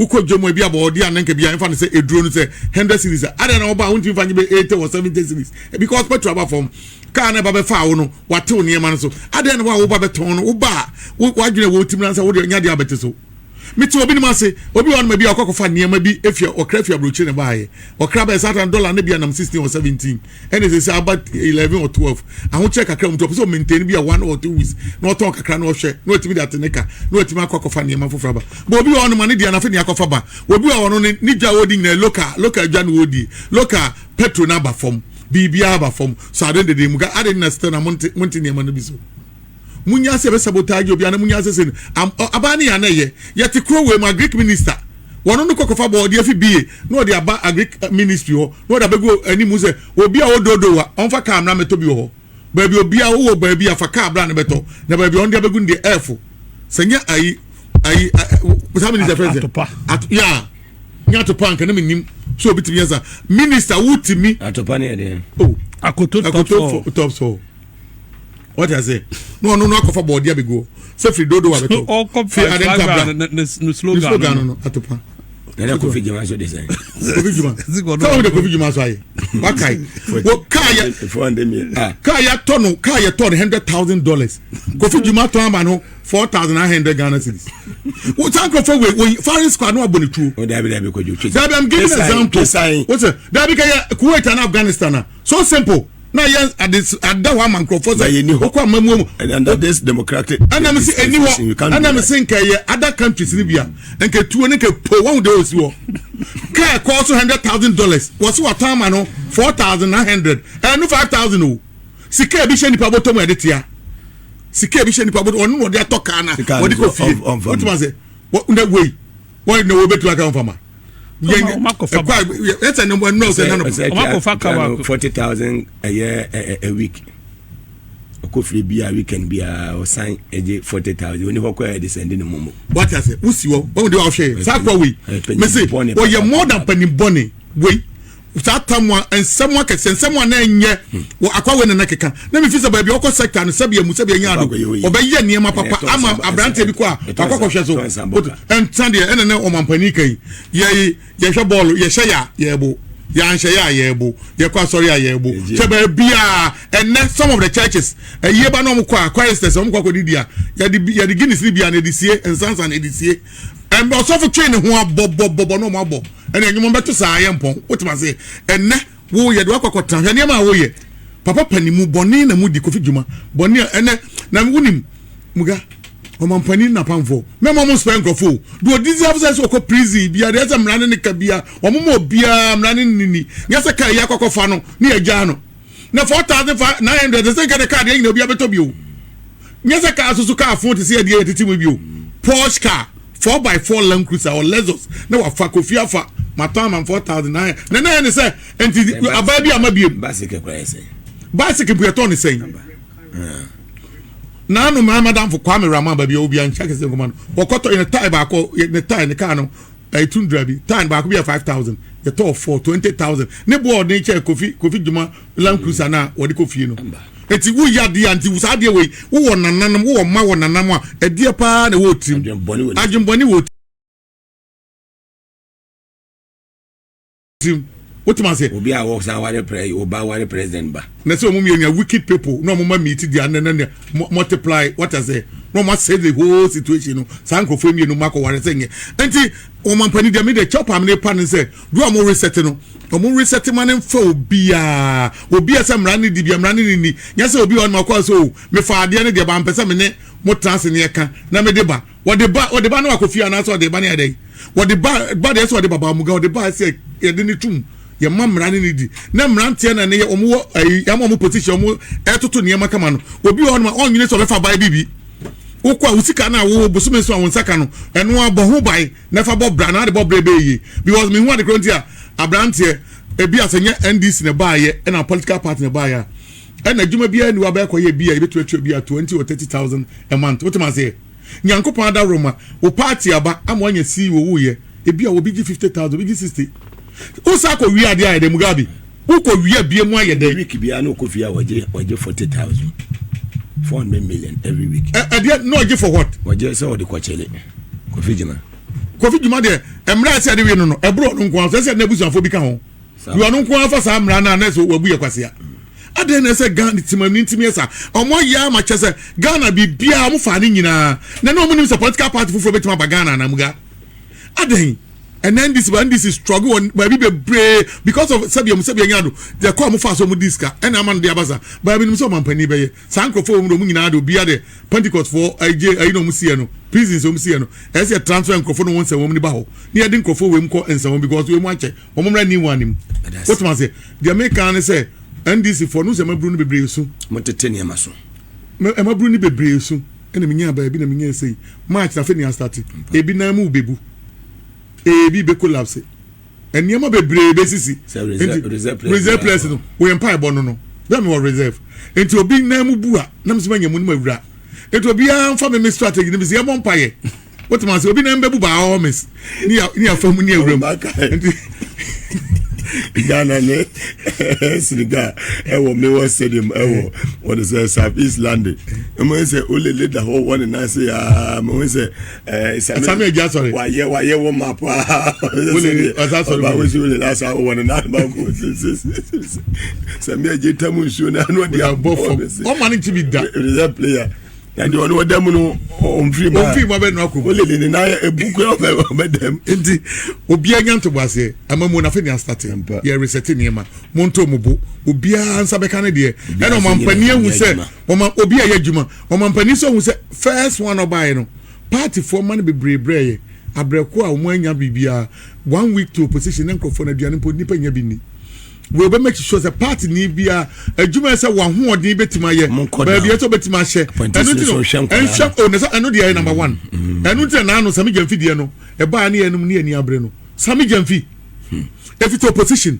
uko jomo bi abodi ananka bi anfa say eduro no say 100 series ada na oba wonti fa nbe 80 or 70 series because petrol aba from car na ba be fa wo no wate wo niema no so ada na wo ba beton no wo ba wo adwene wo tim na say wo de nya de abete so miti obi ni ma say obi won ma bi akokofa niema bi efia okrafia brochi ne baaye okra ba $100 na bi anam 16 or 17 and they say about 11 or 12 aho check akra mto so maintain bi 1 or 2 weeks no ton kakra no hwe no timi da teneka no timi akokofa niema fofra ba but obi won ma ne dia na fe ne akofa ba obi won no ni dwa wodi na local dwa no wodi local petrol na ba form bibia ba form so I don't dey muga ade na still na monti niema no bi so munya se be sabotage obi ana munya se se abani ya na ye yete kro we ma Greek minister wono no kokofa board ya fi bie no de aba agric ministry ho no da bego ani mu se obi a ododo wa onfa kam na meto bi ho ba bi obi a wo ba bi afa ka bra na beto na ba bi on de bego ndi efo senya ayi sa minister president ya nya to pank na menim so obi timi yasa minister wutimi atopa ne de akoto top so what I say? No, akofa board ya bego. Se free dodo wa beto. Fi no slogan no atopa. Na ko fi juma so design. Ko fi juma. Ka wo de ko fi juma so aye. Wakai. Wo kaya 400,000. Kaya ton $100,000. Ko fi juma ton ama no 4,900 Ghana cedis. Wo tanko for we foreign squad no aboni true. O da bi ko ju. I'm giving an example. What's it? Da bi kaya Kuwait and Afghanistan. So simple. Na yes at that man microphone and that is democratic and I'm saying anyone and I'm saying other countries Libya and ke two and ke po one day so ka cost $100,000 was what time no 4,900 and no 5,000 o sika bi sheni pa bottom editia sika bi sheni pa bottom onu no dey talk ana what go feel what man say what in that way why no we betu aka farmer it's a number no say no 40,000 a year a week ko free be a weekend be a sign 40,000 when you go descending the momo what I say who see what do you share sakwa we me say oh you more than penny bonny we that time and someone can send someone na nye akwa we na keka na me fisa ba bi okọ sector no sabia mu sabia nya do obaye niema papa ama abrante bi ko akwa hwe so and sunday na o mampani kan ye hwe ball ye hye ya bo ya nhye ya ye bo ye kwa sorry ya ye bo se ba bia and some of the churches ye ba no mko choristers o mko didia ya di Guinness bia na edisie ensansa na edisie and also for train ho abobobo no mo abo and enyum beto sa ayempon wetima say enne wo ye de akwakotan hwe ne ma wo ye papa panimu boni na mudi kofi djuma boni enne na wunim muga o mampani na pamfo me mo spend grofo do deserve say ko prison bia de say mrane ne ka bia o mo bia mrane nini nyase ka ya kwakofa no ne agya no na 4,900 say ka de card ye na bia beto bio nyase ka asusu ka afon te say de titi mo bio Porsche car 4x4 Land Cruiser or Lexus na wa fa kofi afa matama 4,009 na ne say enti ababi amabie bicycle kwa say bicycle bueto ne say na no madam for Kwame Rama baby obi an check say command okoto in a tie ba ko ne tie ne car no 200 bi tie ba ko be 5,000 ye to for 20,000 ne board ne check kofi djuma Land Cruiser na wodi kofi no eti wu ya de anti wu sa de we wo nananam wo ma wo nanam a edie pa na wo tim adwemboni wo tim what man say obi a works and ware president ba na say omum ye wicked people no mo ma meet dia na multiply what I say no ma say the whole situation no sanko fo mi no ma ko ware say enti o man pani dia me de chop am ne pan say do am reset no omo reset man fa obi a say mrani di bia mrani ni nya say obi on ma ko so me fa ade ne de ba mpesa me ne mo trans ne ka na me de ba wo de ba no akofia na so de ba ne ade wo de ba de so de baba muga wo de ba say ye de ni tum ye mamrani ni di na mrantie na ne ye omo ya mo position omo etoto ne makama no obi on ma onwine so be fa bai bibi ukwa usika na wo bosume so awonsaka no eno abo ho bai na fa bo bra na de bo brebe yi because me hu ade krontia abrantie ebi asenya NDC ne baaye na political party ne baaye na djuma bia ni wa ba koye bia betu atwa bia 20 or 30,000 a month what man say nyankopon ada roma o party aba amwanya si wo wuye ebi a wo bigi 50,000 bigi 60 usa ko wi ade ayede mugabi uko wi bie mu ayede week bia no ko fia waje 40,000 400 million every week no give for what waje say o de kwachele ko fijima Kofi Juma de emra se ade we no ebro no nko so se na busuafo bi ka ho you no nko afa sa amra na so wabu ye kwase a ade na se Ghana timamni ntimiesa omo ya ma chese Ghana bibia mo fa ne nyina na no mo nim political party fufuro betima ba Ghana na muga ade and then this struggle on baby be because of Sebium nyado they call mo fa so mo diska and am de abasa ba bi nim so mampani be ye sankofo mo mu nyina do bia de Pentecost for ayi no mo sie no prisons o mo sie no e se transfer nkofo no won se won ni ba ho ni e de nkofo we mko ensa because we mo ache o mo mra ni wanim what man say the American say NDC for no se mabru no bebre so mo tete ne ma so mabru ni bebre so ene minya ba bi na minya sei match na fe ni start e bi na mu bebu ebi be collapse eniema bebre be sisi reserve place no we empire bono no dem we reserve enti obi na mu bua na mse manya mu no mawura enti obi an fa me strategy ni se yebo empire what man say obi na mbebu ba all miss ni afa mu ni awura enti Ghana ne Siniga ewo Mewa Stadium ewo what is South East London mo say ole leader ho one na say mo say Asame Bediatuo wa ye wo map ole asasore ba we ole last hour one na ba ko Same Bediatuo show na no dia bofo o man to be that player and you know them no on free ba be no akọ ole le na ebuku of them enti obi anya to base amamu na fe ni start ye reset niema monto mubo obi ansa be kan de e na omampani ehu se obi aye adwuma omampani so hu se first one obai no party for man be brebre abreko a mo anya bibia 1 week to opposition na nkofo na duane po nipa nya bi ni we be make sure the party ni bia adwuma se wa ho odin betima ye ba bia to betima hye enu ti no enhwa o ne enu de number 1 enu ti na anu sami jamfi de no e ba na enum ni ani abre no sami jamfi if it opposition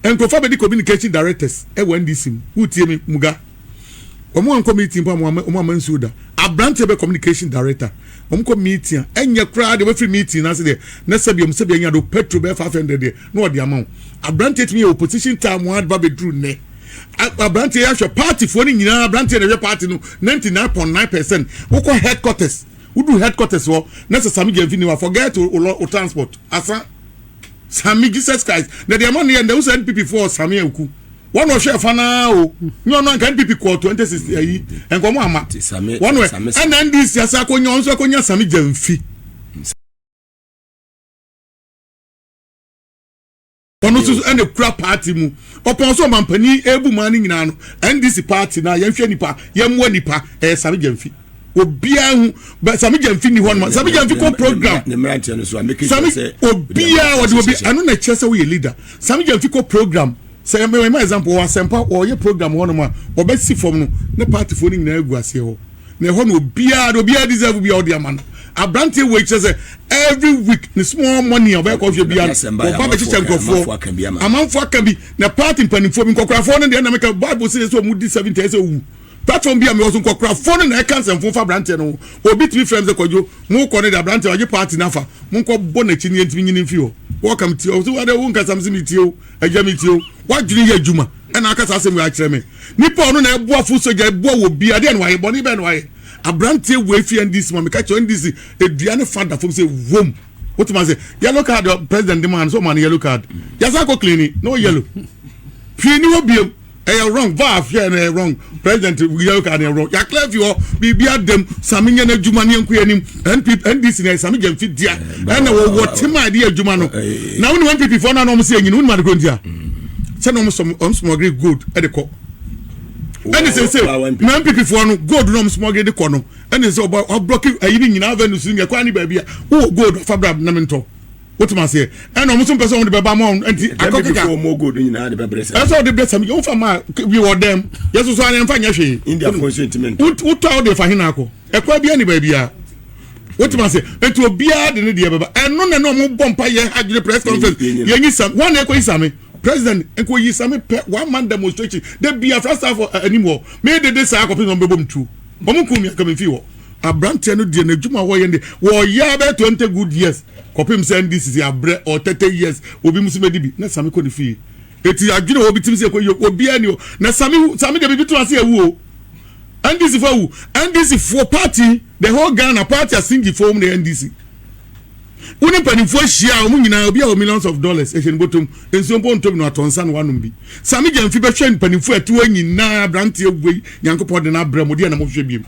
enkofa be di communication directors e wa NDC who tie me muga omo committee mpa omo amansuda abrante be communication director omo meeting enye kra de we free meeting na se de na sabiom nya do petrol be 500 de no de amount abrante timi opposition time one ba be true ne abrante ya party for ni nyina abrante na party no 99.9% woko headquarters udu headquarters wo na se sami gemfi ni wa forget o transport asa sami Jesus Christ na de amount ne the NPP for sami eku one of chef na o no NPP call 2060 ayi enkomo ama one way and this asa konya onso konya sami gemfi ono so and the crap party mu opon so mampani ebu man nyina no NDC party na yehwe nipa yemwa nipa sami gemfi obia hu sami gemfi ni hon sami gemfi ko program ne mranche no so make sure say obia wodi obi anu na chese we leader sami gemfi ko program say my example wa sempa o ye program hon ma obesi form no ne party fo ni nyina aguase ho na ho no obia deserve bia odi amana abrante we chese every week the small money of ko hwe bia o ba be chiche nkofo amanfo akabi na party panifo bi nkokrafo no de na make bible say so mu di 70 say wu platform bia me also nkokrafo no na e kan semfo fa abrante no obi timi friends e kojo mu ko ne de abrante oje party na fa mu nko bo na chi ni ntimi nyini mfio welcome to o so wade wo nka samsi mitio aja mitio wadwiri ya juma e na aka sa asem ya kire me nipa ono na e bo afu soja e bo wo bia de na waye boni be na waye abrante we fi NDC ma me ka cho NDC eduane father from say wom what man say yellow card president demand so man yellow card yasa ko clean no yellow fi ni obiem wrong va fi na wrong president yellow card wrong ya clear fi bibia dem saminya na adwuma ne enko yanim NDC na sami jam fi dia na wo tema dia adwuma no na woni NPP for na no mo say nyini woni ma de kontia say no mo some agree good e de ko and say na NPP for no gold no small get the no and say o block ayi nyina avenue sin ya kwa ni ba bia wo gold fabra na mento what man say and no some person de beba mo anti akokeka for mo gold nyina de bebrese and so de bless am you for ma we were them yes so an emfa nya hwe India for sentiment wo taw de fa hina akọ ekwa bia ni ba bia what man say enti obia de ne de beba and no na no mo bompa ye agile press conference ye nyi sam one ekwa isame president enko yi same one man demonstration the be a first for anymore me de say akopin no bebom tu omunkum ya kam fi wo abrante no de na djuma wo ye de wo ya be 20 good years kopim say this is abre or 30 years obi musime dibi na same ko ni fi eti adwene obi tim say ko obi ani na same de bibi to ase ewu o NDC for party the whole Ghana party are singing for the NDC Uni penifo shia omu nyina obi a millions of dollars ehye botom enso mpo ntom no atonsa no wanom bi sami gyan fi be hwe penifo atu anyina brante egui Nyankopɔ de na abram odi na mo hwe biem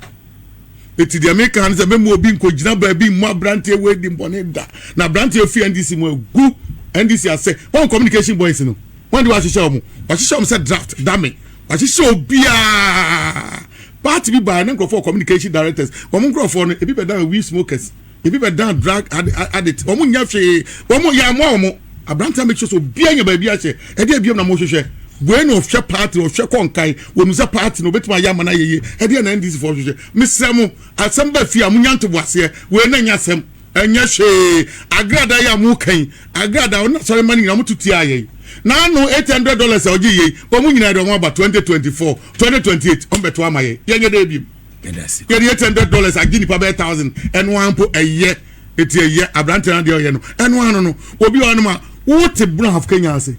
eti the American say memo obi nkogina ba bi mo brante we di mbone da na brante fi NDC mo egu NDC ase one communication boys no when do wa hye omo say draft dame wa hye obia party bi ba na for communication directors omo nkrofo no ebi be down we smokers ebi be down drug addict omo nya hwe omo ya mo omo abranta make sure so bia nya ba bi ache e de biom na mo hwehwe bueno hwe party o hwe konkai wonu za party no betima ya mana yeye e de na NDC for hwehwe misrem asem ba fi amunya nto boase we na nya asem enya hwe agrada ya mu kan agrada ona sorry mani na mututi aye na no $800 oji ye omu nyina do mo ba 2024 2028 on beto amaye yenye de bi Kedasi. Ye $800 agini pa be 1000 eno ampo eye eti eye abrante na de oye no eno anu no obi wanu ma wote bro half Kenya ase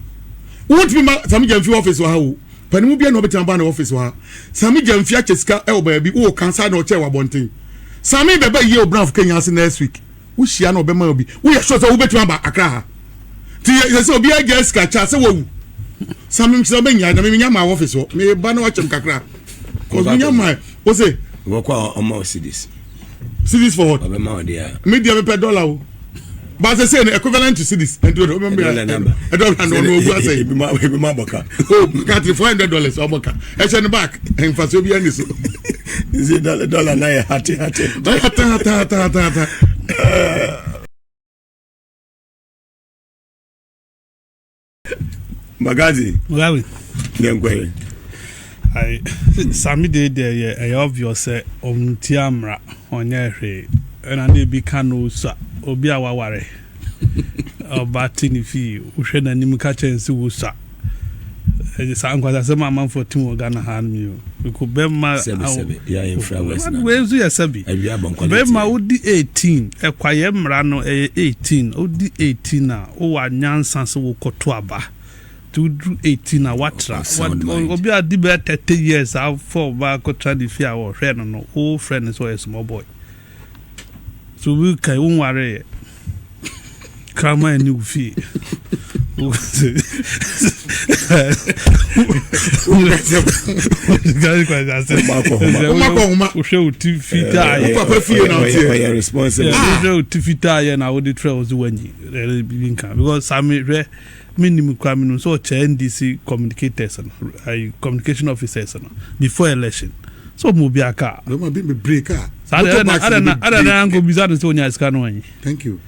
wote bi ma sami jamfi office wa ha panimu bia no betan ba na office wa sami jamfi acheska e oba bi wo kansa na oche wa bonten sami bebe ye o bro half Kenya ase next week wo hia na obema obi wo ye sure so wo betan ba Accra ha ti ye so obi ageska cha se wo sami mso be nya na me nya ma office wo me ba na wa chem kakra ko nya ma o se Go kwa omo cities. Cities for what? Obema odia. Media me per dollar. But they say equivalent to cities. And do remember number. I don't know what say. Be my boka. Oh, got $400 omoka. I send back. And for so be any so. Is it dollar na ya hati. Hata. Magazi. Gabi. Ngwe. I Sami de obvious omtiamra onye hwe na na bi kanu so obi awaware obati ni fi uhwe na nim ka chense wo so e sa ankwasa se mama for tim Ghana han mi o ko be ma ya infra west na we nzu ya sabi be ma odi 18 ekwaye mra no 18 odi 18 na o wa nyansa se wo koto aba to do 18 na watra obi adi be 30 years how for ba ko try the fear or friend no old friend is a small boy so we kai unware krama and you fee minimum criminal so NDC communicators and communication officers before election so mubiaka no ma be breaker ada go bizarre so nya iska no anyi thank you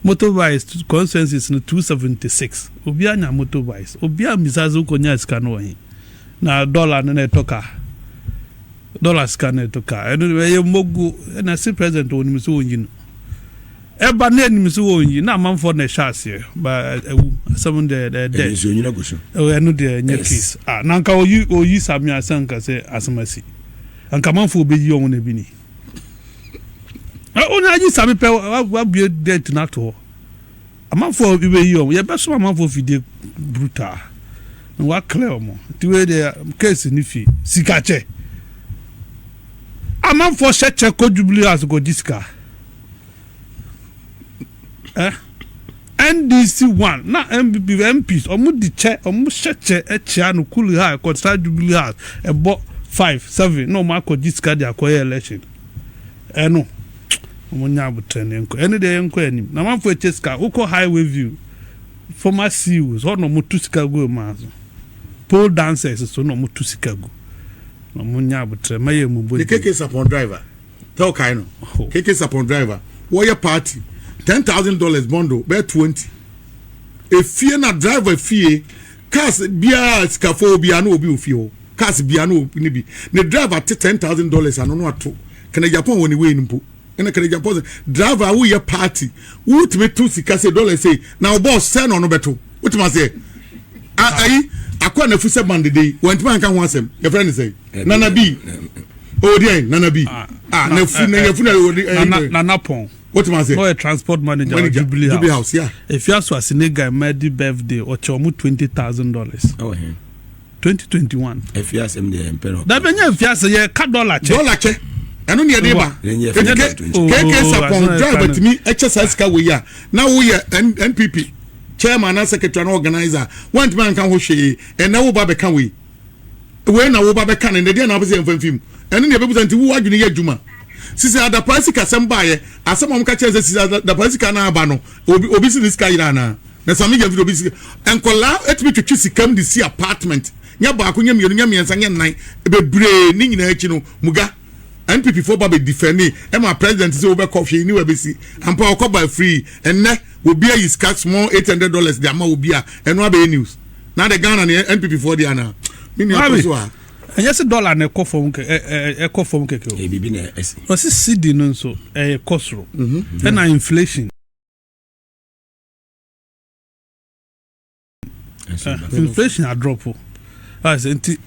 motorbikes consensus no 276 obi anya motorbikes obi amizazo ko nya iska no anyi na dollar na toka dollar scan na toka eno ye mogu na si president oni so onyi no eba na enim so onyi na manfo na shase ba some the dead so nyina go so eno de nya case na nka oyi sami asanka se asamasi anka manfo obeyi on na bini ona aji sami pe wa bie dead na to amanfo obeyi on ye be so amanfo fide brutal na wa clear mo ti we de case ni fi sikache amanfo cheche ko jubilee as go diska NDC 1 na NPP MPs omu di che omu cheche echia no kulu ha ko tra jubilee ha ebo 5 7 no ma ko discard akoye election eno omu nya abutene enko ene de enko anim na manfo echeska uko highway view former CEOs no mutu Chicago mazo pole dancers so no mutu Chicago no mu nya abutene maye mu bo the KK support driver tell kaino KK support driver warrior party $10,000 bundle be 20 if fear na driver fear cars bia scafo bia no obi ofio cars bia no ni bi ne driver $10,000 ano no ato Kennedy Agyapong woni we nimpo ena Kennedy Agyapong driver wo ye party wo time to sika say dollar say na boss say no beto wo time say ai akwa na fuse band dey wontima anka ho asem your friend say nana bi o dey nana bi na fu na napon what man say? No, a transport manager Jubilee House. Yeah. If you ask for a Senegal made birthday or chomu $20,000. Oh, 2021. If you ask MD Emperor. That when you ask $1 check. $1 check. eno ne de ba keke sapon driver timi exercise ka we ya na wo ye NPP chairman and secretary and organizer want man kan ho hwe e na wo ba be kan we na wo ba be kan ne de na be se mfamfim eno ne be busanti wo adwene ye adwuma sisi ada price ka semba ye asemom ka cheze sisi ada price ka na aba no obi si this guy na sami ya video obi enkola etimi twetwi sikam di si apartment nya ba ko nya mienu nya miensa nya nan bebre ni nyina achi no muga NPP for ba be defend e ma president say obe coffee ni we be si ampa o by free enne obi a is cut small $800 the amount obi a eno be news na the Ghana NPP for the ana mi ni aso a yes dollar na ekofom keke o bibi na esi o si cedi no nso kosro na inflation inflation a drop o as enti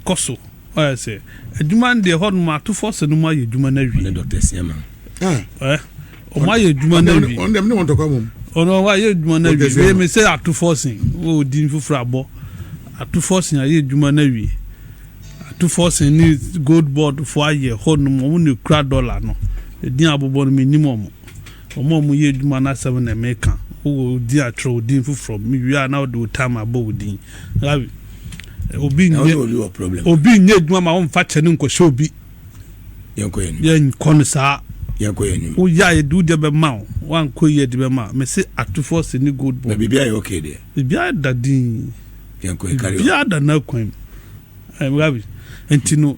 koso I say adwuma de ho no Ato Forson no ma ye adwuma na wi Dr. Siama o ma ye adwuma na wi on dem ne won to come ono wa ye adwuma na wi me say Ato Forson o din fufura abo Ato Forson ye adwuma na wi Ato Forson ni gold board for a year ho no mo ni kra dollar no din abobo no minimum o ye adwuma na 7 na meka o di atro din fufura mi wi na do time abo din obi nye dwuma ma won fa chene nkoshe obi yen kon sa o ya e du de be ma wan ko ye de be ma me se Ato Forson ni good boy bibia e okay there bibia da din yen ko carry bibia da na kwan ngabi entino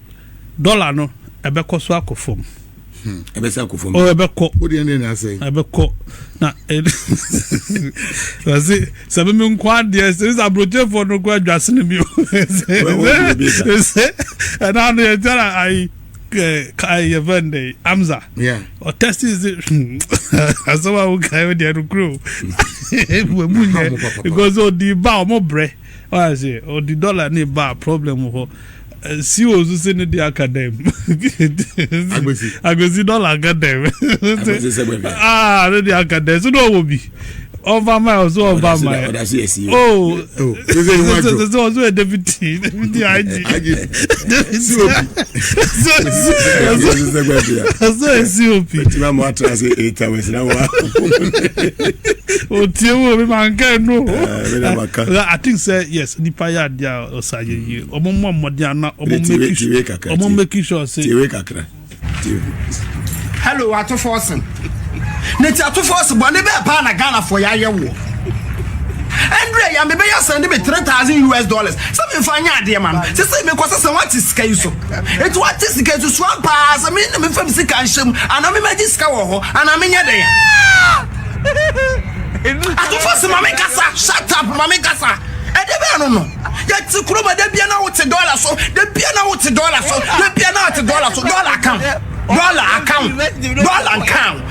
dollar no ebe koso akofom ebe sa akofom o ebe ko o de na say ebe ko na wazi sabe me nkwa de se abroje for no kwa dwase ne bi na no ye tara ai kai evende amza o test is asawa u kai de recruit we munye because o di ba mo bre o say o di dollar ni ba problem ho si ozu se ne di academ agbesi dollar academ ne di academ so no wo bi over miles over my so deputy COP tima mo atra say 8 hours na wa o tiewo me man kan no I think say yes nipa ya dia osaye omo mmodi na omo make sure say tiwe kakra hello Ato Forson Net Ato Forson bo ne be pa na Ghana for ya ye wo Andre ya me be ya send me $3,000 some fanya ade man say me kwasa say what is sika so it what is sika to swap pass me me fam sika nhyem ana me magi sika wo ho ana me nya den Ato Forson mama kasa shut up mama kasa e de be no ya ti kuro ba de bia na wo $10 so de bia na wo $10 so de bia na $10 so dollar account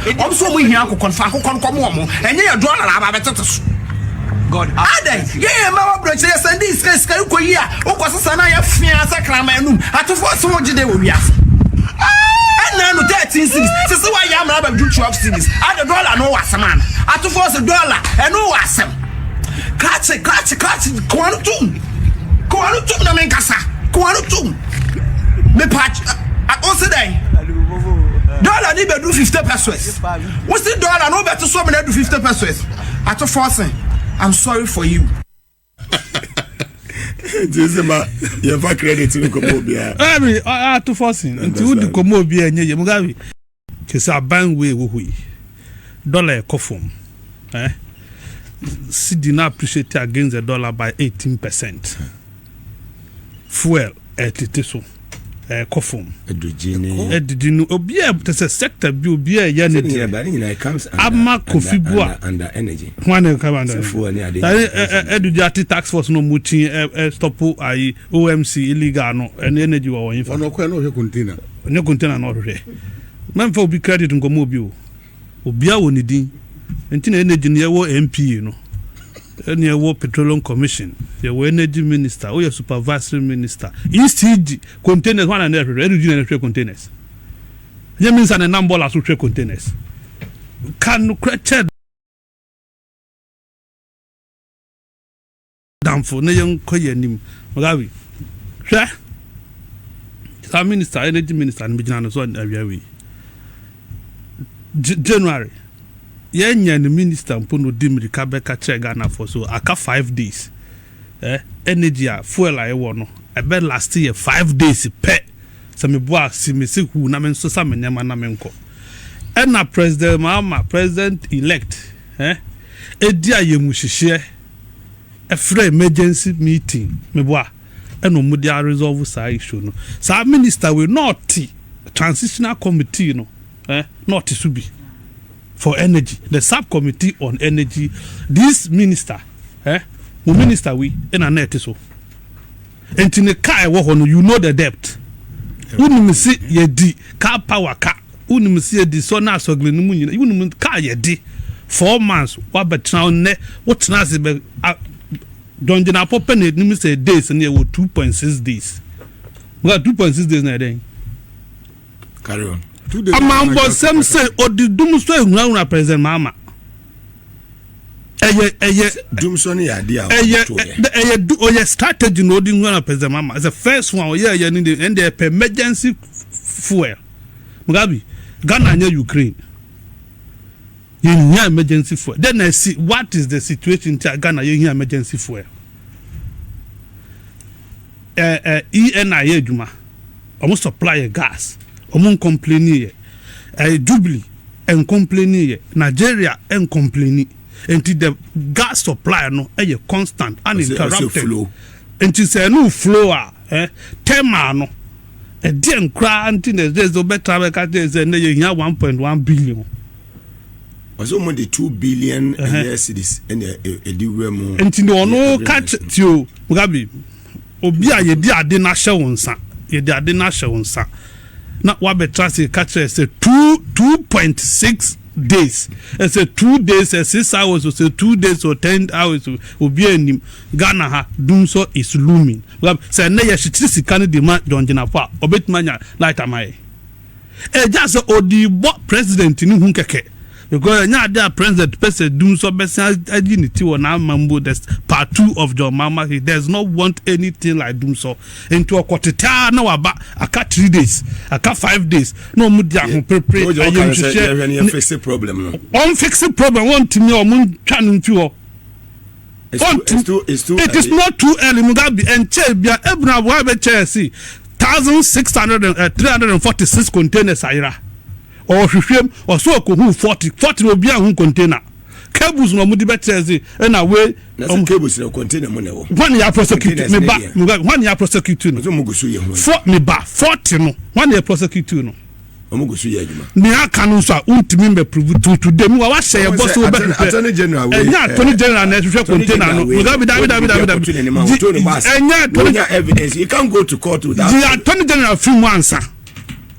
I'm so we here ko fa ko kon mo enye ya dollar aba betete so God ade ye ma bro che send this sky ko yi a o ko sesa na ya fia sakra ma enum Ato Forson wo gide wo wiase na no 13 cities se wa ya ma ba du 12 cities ade dollar no wasaman Ato Forson dollar eno wasam kratse ko anu tum na men kasa ko anu tum me patch o se dai dollar ni be do 50 pesos what's the dollar no better so me do 50 pesos Ato Forson I'm sorry for you Jisema you have credit in Komobia Ato Forson until the Komobia nye mugabi kesa ban we wo hui dollar kofom cedi na appreciate against the dollar by 18%. Fuel etiteso kofom edidinu obi e tese sector bi obi e ya ne comes ama kofi bua under energy one come under edujati tax force no muti stop ai OMC illegal no energy wa won fa ono kwa no hwe container no hwe man fa obi credit ngomo obi a woni din entina energy ne wo MP no any war petroleum commission the energy minister or your supervisory minister ECG containers one and every energy containers you means an number of containers can create down for na yen koye nim magawi hwe Sir Minister, Energy Minister, and Bijana so and January. Yenya the minister mpono dimri kabeka che Ghana for so aka 5 days. Energy fuel I no. I bet last year 5 days pe. So me boa si me se hu na men so sa me nyama na menko. Na President Mahama, President elect, edi ayemu hihye a free emergency meeting me boa eno mu dia resolve sa issue no. Sa minister will not transitional committee no. Not to be for energy, the subcommittee on energy. This minister, minister we in a net so. And in the car, you know the debt. Unu see ye di car power car. Unu see the so na so glenu mu. Unu car ye di 4 months. What betra ne? What na se be? Don't you know? Papa ne ni say days and ye 2.6 days. We got 2.6 days na then. Carry on. Among some say, or the Doomsday Runa President Mama. Doomsday idea. A strategy no ding President Mama. As the first one, yeah, and the emergency fuel. Mugabe, Ghana and Ukraine. You need emergency fuel. Then I see what is the situation in Ghana. You need emergency fuel. ENIA Juma almost supply a gas. Omun complaining Jubilee and complaining Nigeria and complaining until the gas supply no a constant uninterrupted until say no flow tema no a den cry until there's no better there's a 1.1 billion was only 2 billion cedis and a do until no catch you Mugabe Obia ye dia de na hye wonsa ye dia de na hye wonsa na wa betrase catch say 2.6 days. It's a 2 days, 6 hours, or say 2 days or 10 hours will be in Ghana ha doom so is looming. Well, say na ye shitisi Kennedy John Jinafa obet manya light amai. Just odi bo president ni hunkeke. Because nya there president doom so besa agility na mambo that's part 2 of John Mama. He does not want anything like doom so into a quarter na waba aka 3 days aka 5 days no mu dia ho prepare ayem hye fix the problem no on fix the problem want me o mu twa no ntu ho it is not too early Mugabe and che bia ebna wa be che see 346 containers ayira or hwehwem or so ko hu 40 obi a hu container cables no mu di beteze na we cables no container mo na wo one ya prosecute me ba one ya prosecute no mo go so ye hu for me ba 40 no one ya prosecute no mo go so ye adwuma ni aka no so untimi me prove to today mu wa share boss we be attorney general we attorney general na hwehwe container no David evidence you can't go to court with that the attorney general film answer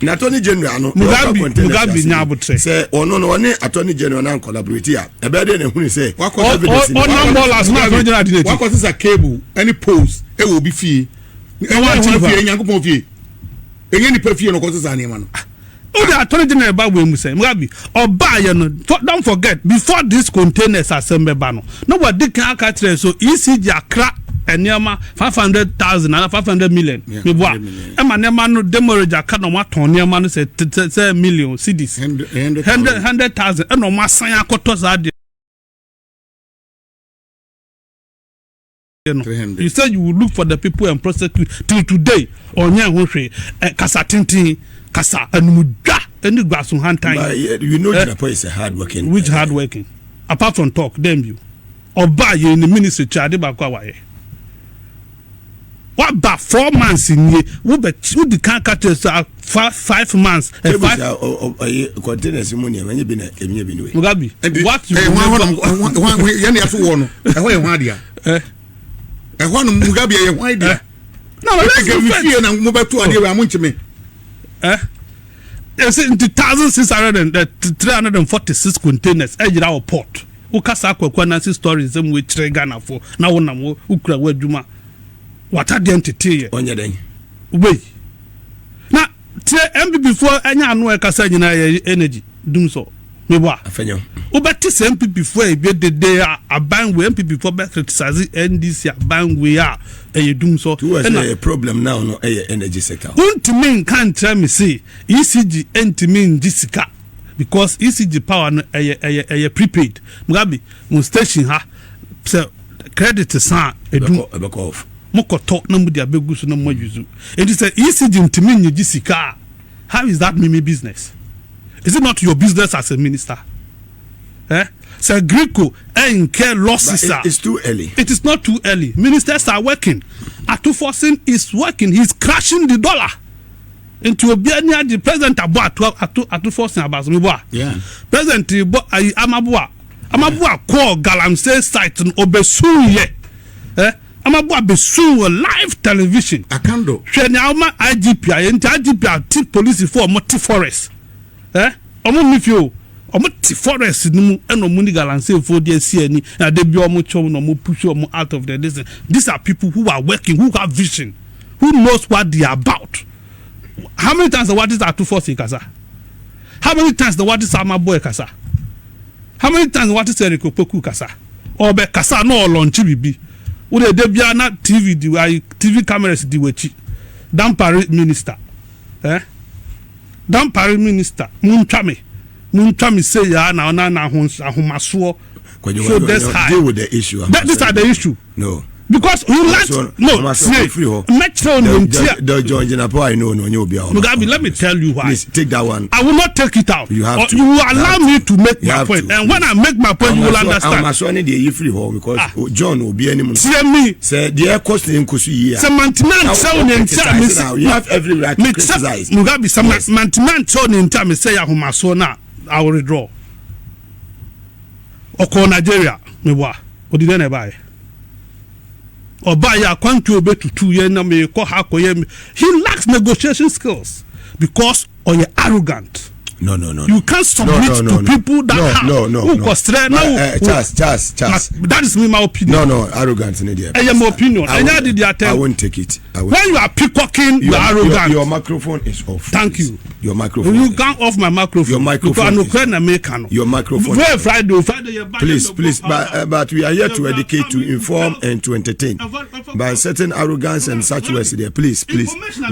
na attorney general no Mugabe nyabotre say ono no one attorney general na collaborate here e be dey na hunu say what evidence on number last na attorney general did what is a cable any post e will be fee e wan ti fee nyankopon fee enye ni pa fee no ko sesa ne ma no o the attorney general ba we mu say Mugabe oba ye no don't forget before these containers assemble ba no nobody can aka so ECG akra Enyama 500,000 and 500 million. Me boa. Ema nema no demorage aka no maton nyama no say million cedis. 100,000. E no masan akoto za de. You said you will look for the people and prosecute till today. Onya hwehwe kasa tintin kasa anumudwa eni gwaso hantan. You know Japan is a hard working. Which hard working? Apart from talk, them you. Oba ye in the ministry chade ba kwa waye. What about 4 months in ye? Who the can't catch us 5 months? Containers money when you been Mugabe. What you yani afu wono. Eho ye hwan dia. Eho no Mugabe ye hwan dia. No, let's go fie na mo beto ade we amonchime. It's in 346 containers ejira our port. Ukasa Kweku Annan stories them we chere Ghana for. Na wona mo ukura wadwuma. What are the entity? Onye den. Wait. Now, NPP before any anu e kasa nyina energy dum so. me wa Afenyo. Ubeti se NPP for e be de aban we NPP for be criticize NDC aban we a dum so a problem now no energy sector. Untimi kan tell me say ECG entimi ndisika because ECG power no prepaid. Mugabe mun station ha se credit san edum off. Mokoto na mu dia begu so na mo yuzu. It is ECG ntimi ndisika. How is that Mimi business? Is it not your business as a minister? So Greco and care losses. It's too early. It is not too early. Ministers are working. Ato Forson is working. He's crashing the dollar into a near the president Ato Forson about yeah. President Amabua call Galamsey site in Obesuye. Amabua Besu live television. Akando. Shenyama IGP and IGP police for multi forest. Omumifio omoti forest numu eno muni galanse for the CNI and they be omo no mo push omo out of the distance. These are people who are working, who have vision, who knows what they are about. How many times the what is Ato Forson kasa? How many times the what is Amaboy kasa? How many times the what is Kweku kasa? Or be kasa no launch bibi. Wo de bia na TV cameras di wechi. Dompreh minister. Dompreh minister Muntwame say ya na ahomaso. So that's high. Deal with the issue. These are the issue. No. Because you like Metro Mugabe, let me tell you why. Please take that one. I will not take it out. You have to. You will allow me to make my point. And when I make my point, you will understand. Because John will be any more. See me. Say the air cost in Kusu. Some man you have every right to criticize. Mugabe, some man told in time say Ahumasona, I will withdraw. Oko Nigeria, me wa. Odi den e buy. Oba ya kwantu obe tutu ye na me ko ha ko ye. He lacks negotiation skills because you're arrogant. No. You can't submit to people that Charles. That is my opinion. No, arrogance in the I am opinion. I won't take it. When you are peacocking, you are arrogant. Your microphone is off. Thank you. Your microphone. You can't off my microphone. Your microphone. Your microphone. Friday. Please. But we are here to educate, to inform, and to entertain. By certain arrogance and such words there. Please.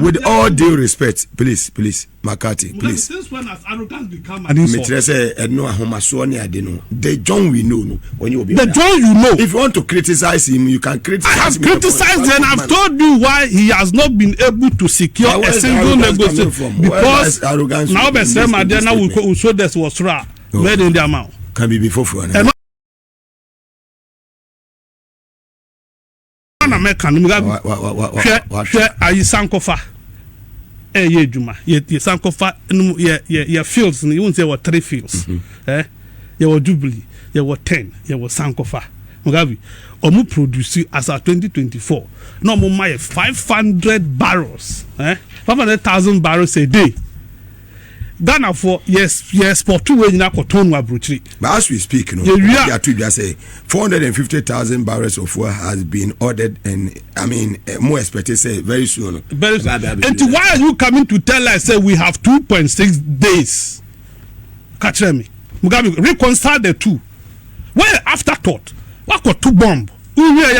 With all due respect, please, McCarthy, please. Since when has arrogance become an insult? The John we know when you be the John you know. If you want to criticize him, you can criticize. I have criticized and I've told you why he has not been able to secure a single negotiation because now the same idea now we show this was raw. Where in the amount can be before for an American Sankofa. Ye Juma, ye Sankofa, ye fields, you won't say what 3 fields. Ye were Jubilee, ye were 10, ye were Sankofa. Mugabe, Omu produce as of 2024. No more 500 barrels, 500,000 barrels a day. Ghana for yes for 2 ways na cotton wa bruchiri. But as we speak, you say 450,000 barrels of oil has been ordered, and I mean more expected say very soon. Very soon. And why are you coming to tell us say we have 2.6 days? Catch me. Mugabe reconcile the two. Well, afterthought, what got 2 bomb? Why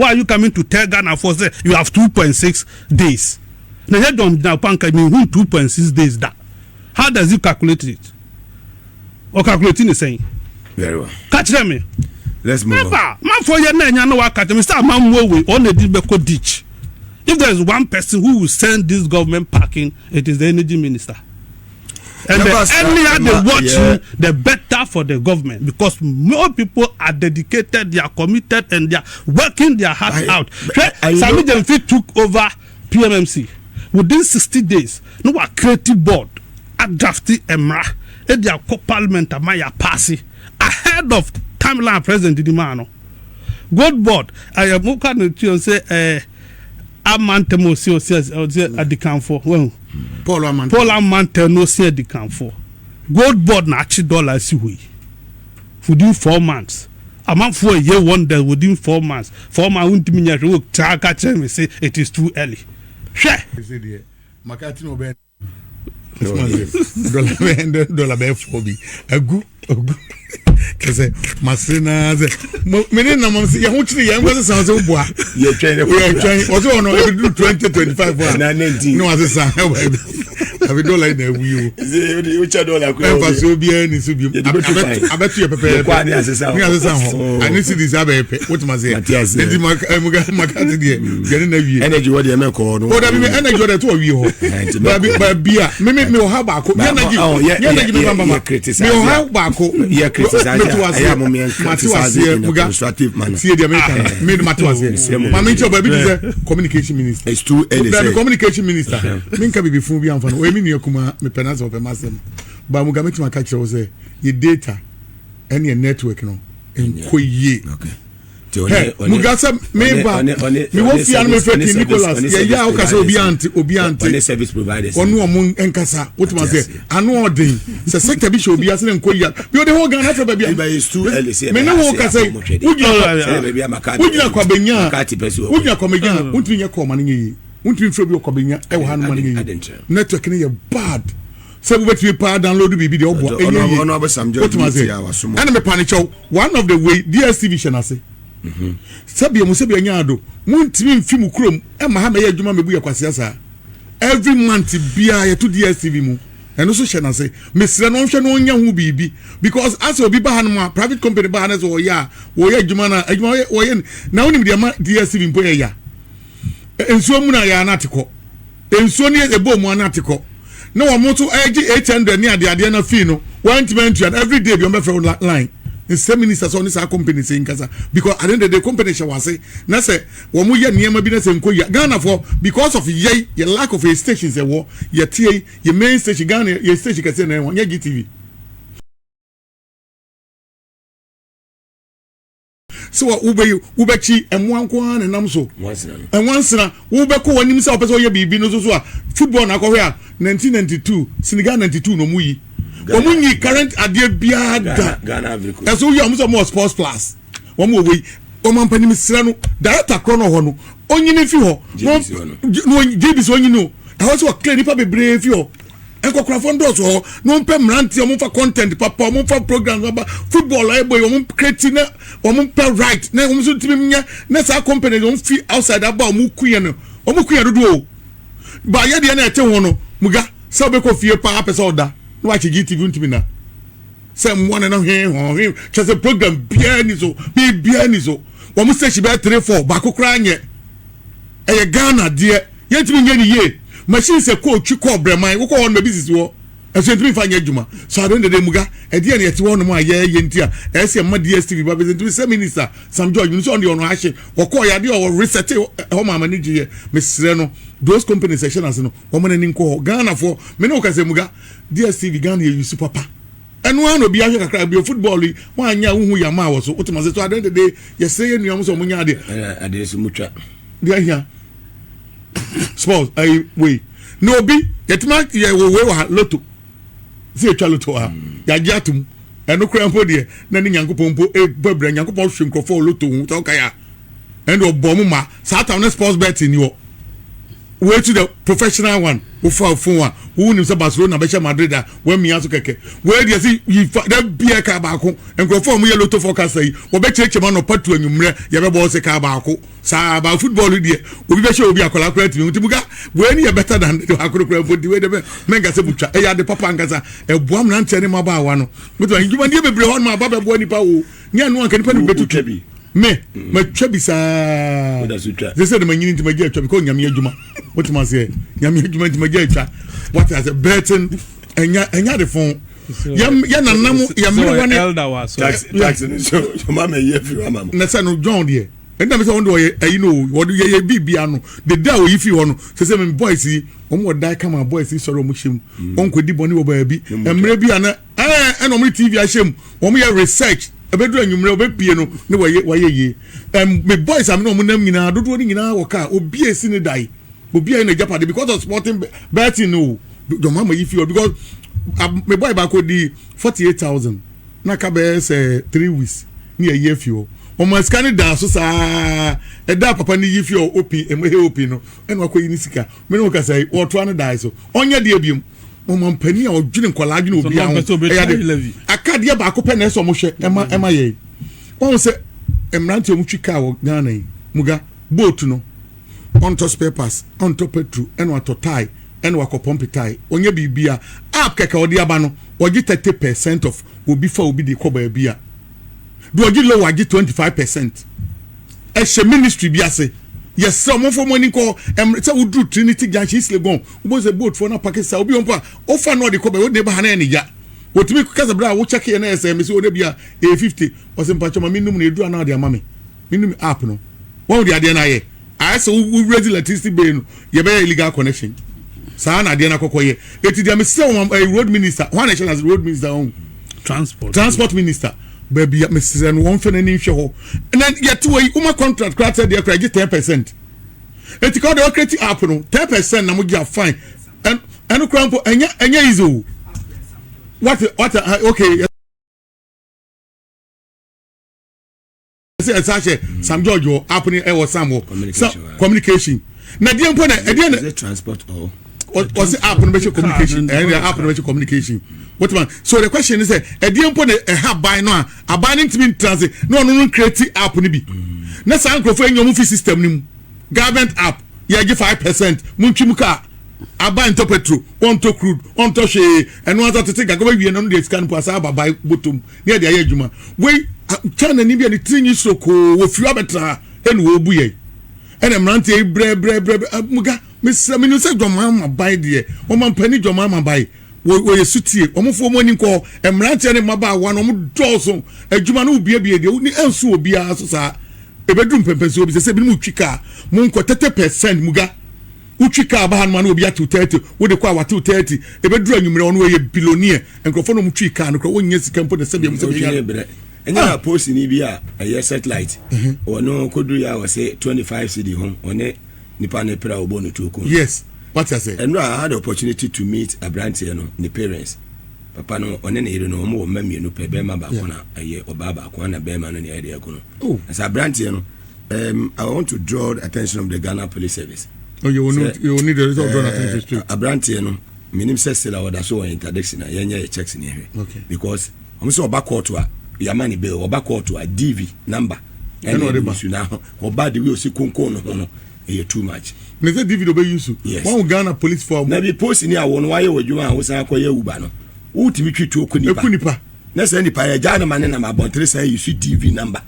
are you coming to tell Ghana for say you have 2.6 days? Now you don't now panka mean 2.6 days that. How does you calculate it? Or calculating the same? Very well. Catch me. Let's move on. Man for your name, you know what catch me. Start man way on the Dilbeko ditch. If there is one person who will send this government packing, it is the energy minister. And the earlier they watch the better for the government because more people are dedicated, they are committed, and they are working their heart out. Sami Jenfi took over PMMC. Within 60 days, no a creative board, a drafty emra, and their co-parliament Maya Passy ahead of timeline President Didimano. Good board, I am looking to say, Amantemo says, at the camp for well. Paul Amante no see the camp for. Gold board na $80 we. Within 4 months. A month for a year wonder within 4 months. 4 months won't mean you work. Say it is too early. Share. dollar be for bi agu kese masina ze mene na mam se ye ho chiri ye ngose san se boa ye twen ozo ono e do 2025 na 19 no ase san abi dollar na wi o ucha dollar ko e fa so bia ni so bi abetu ye pepe kwa ni ase san ho ani si dis abepe what ma say ndi makati die gani na wi energy what dey me ko no o da bi energy what dey to wi ho ba bia me o ha ba ko energy me ba ma me o ha ba ko ye criticize I am me criticize in a constructive manner. See the American made Matuase. My mentor baby is communication minister. It's too early. The communication minister. Minka be before be amfano. We mean yakuma me penance of a masem. Ba muga make my catch say your data and your network no enkoye. Okay. Mugasa member me wo fia no me feti Nicholas ya o kasa obi ante service providers onu omo enkasa what ma say anu odin se sector bi show bi ase nkoya bi o de ho Ghana for baby is too early say me no wo kasa ujina Kwabena Kwabena untu nye ko mane yi untu mfro bi Kwabena e wo hanu mane yi network ne ye bad se bu beti pa download bi de obo ono abasam joji ya wasomo ana me panic one of the way DSTV shanase sabia musabia nyaado muntimi mfimu krom e ma ha me adwuma mebu ya kwase asa every month bia ye to DSTV mu eno so hye na se mesira no hwe no nya hu bibi because as obi ba hanma private company ba hanes wo ya adwuma na adwuma wo ye na onim de ma DSTV mpo ya ensuo mu na ya na ateko ensuo ne ebo mu na ateko na wo mo to agi 800 ni ade na fee no 120 and every day bi o me front line in some ministers on this company saying kasa because at the end of the company shall say na say wo mu ye niam bi na say nkoya Ghana for because of ye lack of a station say wo ye tie ye main station Ghana ye station kase na ye GTV so ubechi emwanko an nam so enwansina ubeko wanim say opese ye bibi no so a football na akọ a 1992 Senegal 92 no mu yi omunyi current adie biada Ghana Africa eso you am so more sports plus wo mo we o man panim sira no director krono ho no onyini fi ho no JBC onyini o e ho so clear nipa bebre fi ho enkokra fondos ho no mpe mranti o mo fa content papa o mo fa programs about football ay boy o mo create na o mo pe right na o mo so timi nya na sa company o mo fi outside aba o mo kuye no o mo kuye dodo o ba ye de na ete ho no muga sa be ko fie pa apesa oda no wa GTV ntimi na sem one na he chese program bia ni so wo mo se be 3-4 ba kokra nye e Ghana de ye ntimi nye ni ye machine se ko twi ko breman wo ko won na business wo eso ntimi fa nye adwuma so ado ndede muga e de na ye te won no ye ntia e se ma DSTV ba be ntimi se minister Sam George so on the ono ahye wo ko ya de o reset ho ma mani giye mesre no those companies section as no wo mo nani nko Ghana for me no ka se muga DSTV Ghana ye use papa enu an obi ahye kakra bi football wa anya hu ya ma wo so utima se so ado ndede ye se ye nuam so mo nya ade so mutwa de ahia sports ai we no bi yetima ye we wa lotto se etwa lotto ha ya giatum enu kra mpo de na ni nyankopon mpo e babra nyankopon hwe nkrofo lotto hu to kaya endo bomu ma satan na sports betting ni wo we to the professional one wo fa phone one wo nim se Barcelona be che Madrid we mi aso keke we dey see da bia ka ba ko nkrofo mu ye lotto forecast yi wo be cheche ma no patu anwumre ye be bo se ka ba ko sa ba football die obi be che obi akola kra timi ntibuga we ni ye better than the akoro kra body we dey menga se butwa e ya de papa ngaza e boam na ntene ma ba wa no mutu anjuma die bebre hon ma ba be bo nipa wo nya no anka nipa ni betu twabi me twabi sa they said manyini ntimagia twabi ko nyame adwuma what ma say nyame adwuma ntimagia twa what as a betting enya de fon ya nanam ya me one elder was tax so mama ye fi mama na say no John there and na me say won do you know what ye bibia no the day we fi ho no say me boys yi omo die come boys yi sorrow mu him on kodi boni wo ba bi emre bia na no mo TV a him omo ye research ebedu anwumre obepie no ne waye ye me boys am no mo nam nyina dodo ni nyina wo ka obi esi ne dai obi ai na japade because of sporting betting no do mama yi fi because me boy ba ko di 48,000 na ka be say 3 weeks ni ye fi o mo scan da so sa e da papa ni yi fi o opi e mo he opi no e no akoyi ni sika me no ka say o to an dai so onye de abiem omampani a odwene nkwala adwene obi a akade ba akopɛ na eso mo hwɛ ema ye won se emrante omutwi ka wo Ghana yi muga boat no onto spare parts onto petrol eno atotai eno akopompi tai onye bibia app keka odi aba no ogi 30% of obi fa obi de koba bia do ogi low ogi 25% e ministry bi ase yes so mo for money ko say we do Trinity Junction Slegon we say boat for na Pakistan obi on pa o fa no de koba we neighbor hana ne ya otimi kasa bra wo check na SM say o de bia A50 o se mpacho ma minum na edu ana de amame minum app no won de ade na ye I say we ready electricity bill no ye be illegal connection sa na ade na kokoye eti dem say road minister one nation as road minister on transport minister baby Mrs. and one fan any show and then yet way uma contract crack there crack 10%. Eti call the create app no 10% na mo give fine and crampo enya izo what okay say sache Sam George app ni e was Sam communication na dey mpo na e dey transport or say app no be communication and the app no be communication. What man? So the question is, a dear put a have by now, a binding to mean transit, no creative app ni be. Next uncle for your movie system, government app, yeah, give 5%, Munchimuka, a bind to petrol, on to crude, on to shea, and one to take a go away and on the scan pass by bottom near the Ayajuma. Wait, China Nibia the thing is so cool with Fiabatra and Wobuye. And a mante Muga, Miss Minusa Jomama by the Oman Penny Jomama by. We sutie omofo moni ko emrante ne maba wa no dozo adwuma no bia de ni enso obi a so sa ebedum pempenso obi se bi mu twika mu nko 30% muga utwika ba han ma no obi atu 30 wo de kwa watu 30 ebeduru anwumre ono ye billionaire enkrofo no mu twika no ko wonye sika mpo de se bi mu se bi enya post ni bi a satellite ono kodu ya wo se 25 cedi hon one nipa ne pra obo no tuoko yes. What I say? And I had the opportunity to meet a branch, the parents. Papa no on any no more memmy no pay Bema Bakona, a year or Baba Kwana Bema and the idea. Oh, as a branch, I want to draw the attention of the Ghana Police Service. Oh, you need a result drawn attention to a branch, minim says still what I saw interdiction, a young checks in here. Okay, because I'm so backward to a Yamani bill or backward to a DV number. And what now or bad the will see Kunkono. Too much. Never David be used. Yes. One Ghana police for maybe posting here one why you want was akoye uba no. Who to be to kunipa. Na say nipa ya jana man na mabontre say you see TV number.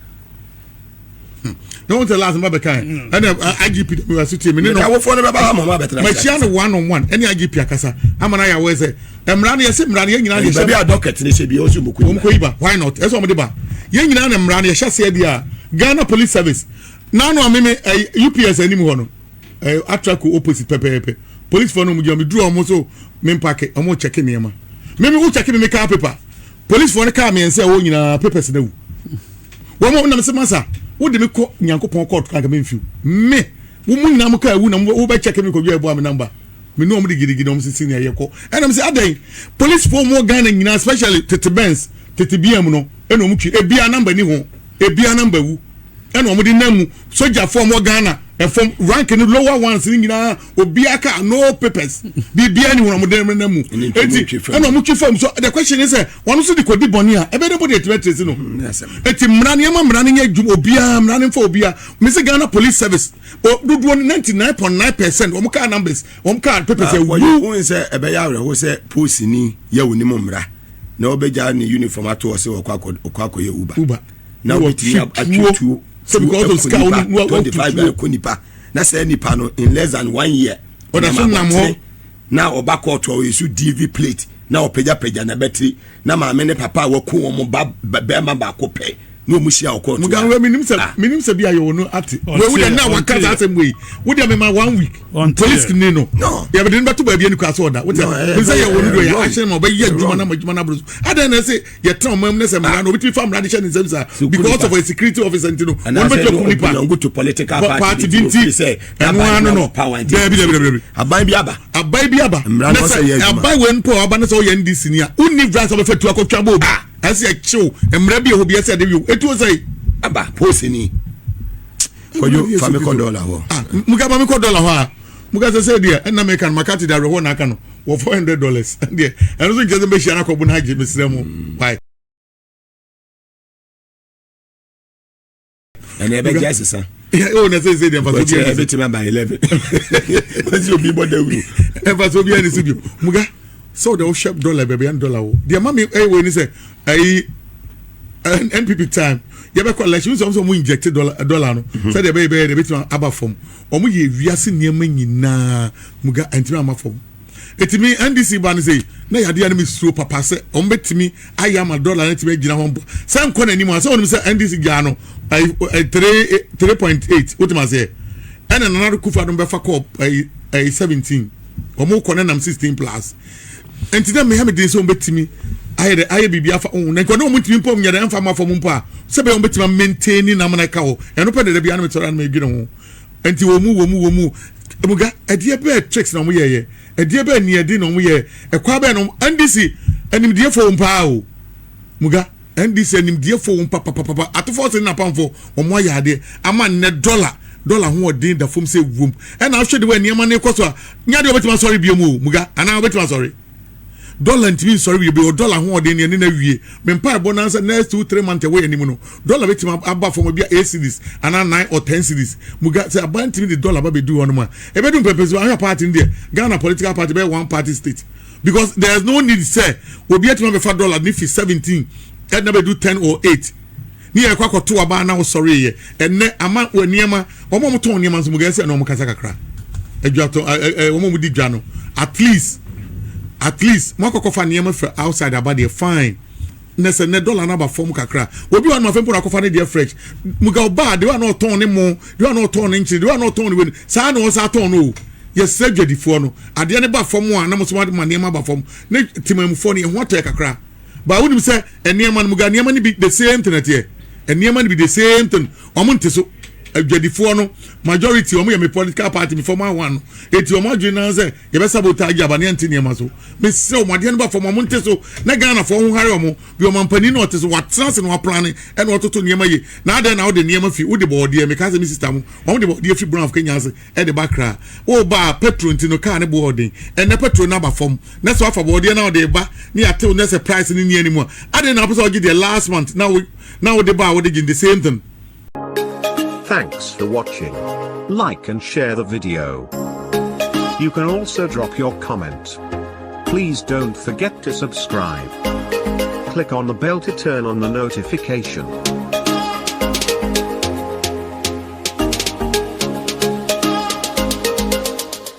No one tell last number kind. And IGP we are sitting me no. I will phone baba mama better. My channel one on one. Any IGP akasa. Amana ya we say. Emrani ya say emrani ya nyina ya. Baby a docket ni say bi o so mukuiba. Why not? Eso mo de ba. Ye nyina na emrani ya sha say dia. Ghana Police Service. Nano ameme UPS anim ho no atraco opposite pepe police for no mu jam dru omo so me pack omo check niema me check me car paper police for no car me say wo nyina papers na wu wo mo na me se masa wo de me ko nyankopon court kan me mfiu me wo mu nyina mo car wu na wo be check me ko wi ebo am number me no mo de gidigidi omo sisi na ye ko and me say adan police for mo Ghana nyina especially tete Benz tete BM no e no mo twi ebia number ni ho ebia number wu and omudi namu soldier form Ghana and from ranking lower ones in Obiaka no papers bibia ni omudi namu and omuchi form. So the question is one also the kodi bonia everybody at no eti mrani ma mrani nya djum obia mrani for obia Mr. Ghana Police Service o do 99.9% omka numbers omka papers who say ebeya we say post ni ya woni mra na obeja ni uniform ato se okwa ye uba now we atu so because of scout 25 kunipa na say nipa no in less than 1 year now oba court to issue DV plate now peja na battery na ma me papa wa ku omo ba ma ko pe no mu hia court mugan we minim se bia yo no ati we na wa kasa asem we we dey me 1 week police ni no ya be dey bato ba bia ni kwa so order we say ya wonu do ya action mo ba ye adwuma na bro adan na say ye tron mam na say ma no bit fam radiation in zemsa because of a security officer ntino one be to kunipa no go to political party dinti say no baby abai bi aba abai wen po aba na say o ye ndisi ni a unni grants of fetu akotwa bo as a chill emra bi obi ese de wi etu say aba posini kojo fami $1 ho muga ba mi $1 ho a muga say dey na me kan makati da reho na aka no wo $400 and also just be share ko bu na je mesrem why and e be just sir oh na say dem pass obi e be tima by 11 what's your people dey do e pass obi ani studio muga so the shop dollar baby and dollar o the mama we ni say NPP time you be collection so mo inject dollar no say the baby dey tima aba form o mo ye wiase niam nyina muga antima ama form etimi NDC ban say na yade ya na me suro papa say o mbetimi ayama dollar na timi gina ho say nko na ni mo say o say NDC gya no 3.8 what am say and another kufa don be fa call 17 o mo kone nam 16 plus enti na me ha me din so mbetimi aye bibia fa na nko na mo timi pom nya na mfa ma fo mo mpa say be o mbetimi maintain na na ka ho eno pe de bia na me tora na me gina ho enti wo mu emuga edie be tricks na mo ye edie be ni edi na mo ye ekwa be no NDC animdie fo mpa o muga NDC animdie fo mpa papa Ato Forson na pamfo omo ya ade ama ne dollar ho odin da fom se wum e na hwe de we niam na ekoso nya de obetima sorry bi mu muga ana obetima sorry dollar ntimi sorry bi o dollar ho odin ne na wie me mpa bonanza next 2-3 months away animo no dollar betima aba fom bia 8 cedis ana 9 or 10 cedis muga say abantimi the dollar ba be do on ma e be do purpose an party there Ghana political party be one party state because there is no need say obi atima be $5 ni fi 17 and never do 10 or 8 ni e kwa to aba na sorry ye enne ama waniema omo mo ton niema so muga say no mo kasa kakra adwato omo mo di dwa no at least mo kokofa niema for outside about the fine na se ne dollar na ba form kakra obi wa no afempo na kofa ne de fresh muga oba de wa no ton ne mo de wa no ton ne nchi de wa no ton ne we sa na o sa ton no yes dwadifo no ade ne ba form a na mo so ma niema ba form ne timamfo ne ho to kakra ba wonim say niema no muga niema ne be the same thing at here niema ne be the same thing omo nteso adwadifo no majority omo ye me political party before my one eti omo adwena say ye be sabotage abane ante niema so me say omo ade ne ba form omo nteso na Ghana fo ho hare omo bi omo mpani no teso watrans no plan e na ototo niema ye na ade na wo de niema fi wo de body me ka say me sister mo omo de body fi brown of Kenya say e de bakra wo ba petrol ntino car ne body e na petrol na ba form na so afa body na wo de ba ni ate na say price ni ni animu ade na person give the last month now de ba wo de the same thing. Thanks for watching. Like and share the video. You can also drop your comment. Please don't forget to subscribe. Click on the bell to turn on the notification.